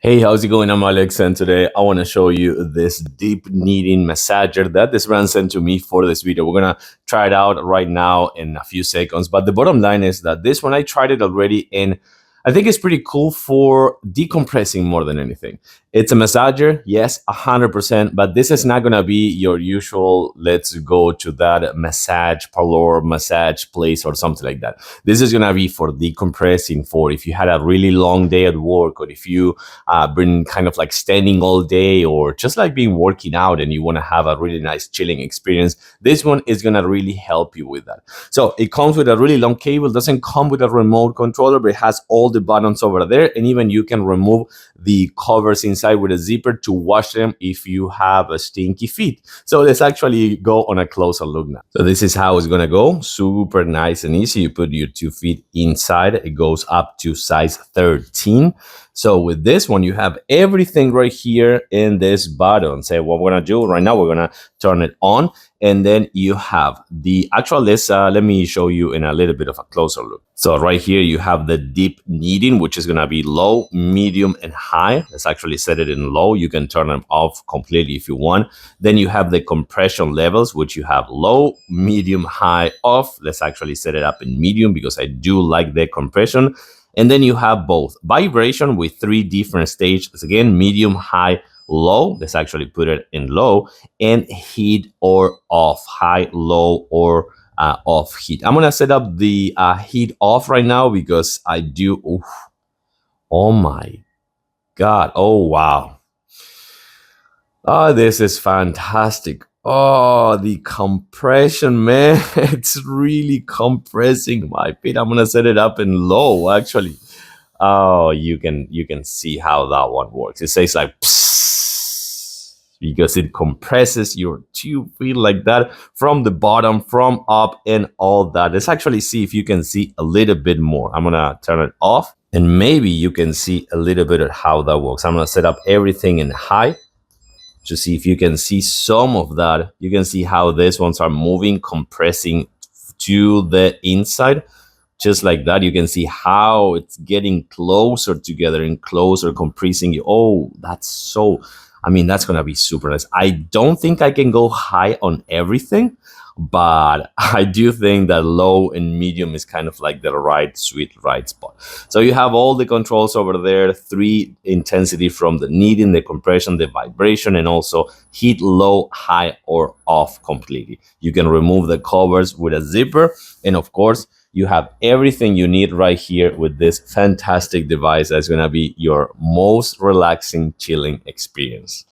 Hey, how's it going? I'm Alex, and today I want to show you this deep kneading massager that this brand sent to me for this video. We're gonna try it out right now in a few seconds. But the bottom line is that this one I tried it already, and I think it's pretty cool for decompressing more than anything. It's a massager, yes, 100%, but this is not gonna be your usual let's go to that massage parlor, massage place, or something like that. This is gonna be for decompressing, for if you had a really long day at work, or if you been kind of like standing all day, or just like being working out and you want to have a really nice chilling experience. This one is going to really help you with that. So it comes with a really long cable, doesn't come with a remote controller, but it has all the buttons over there, and even you can remove the covers inside with a zipper to wash them if you have a stinky feet. So let's actually go on a closer look now. So this is how it's going to go. Super nice and easy. You put your 2 feet inside. It goes up to size 13. So with this one, you have everything right here in this button. So what we're gonna do right now, we're gonna turn it on, and then you have the actual list. Let me show you in a little bit of a closer look. So right here, you have the deep kneading, which is gonna be low, medium, and high. Let's actually set it in low. You can turn them off completely if you want. Then you have the compression levels, which you have low, medium, high, off. Let's actually set it up in medium because I do like the compression. And then you have both vibration with 3 different stages. Again, medium, high, low. Let's actually put it in low. And heat or off, high, low, or off heat. I'm going to set up the heat off right now because I do. Oof, oh my God. Oh, wow. Oh, this is fantastic. Oh, the compression, man. It's really compressing my feet. I'm gonna set it up in low, actually. Oh, you can see how that one works. It says like psst, because it compresses your 2 feet like that from the bottom, from up, and all that. Let's actually see if you can see a little bit more. I'm gonna turn it off, and maybe you can see a little bit of how that works. I'm gonna set up everything in high to see if you can see some of that. You can see how these ones are moving, compressing to the inside, just like that. You can see how it's getting closer together and closer, compressing you. Oh, that's so, I mean, that's gonna be super nice. I don't think I can go high on everything, but I do think that low and medium is kind of like the right sweet right spot. So you have all the controls over there, 3 intensity from the kneading, the compression, the vibration, and also heat, low, high, or off completely. You can remove the covers with a zipper, and of course you have everything you need right here with this fantastic device that's going to be your most relaxing chilling experience.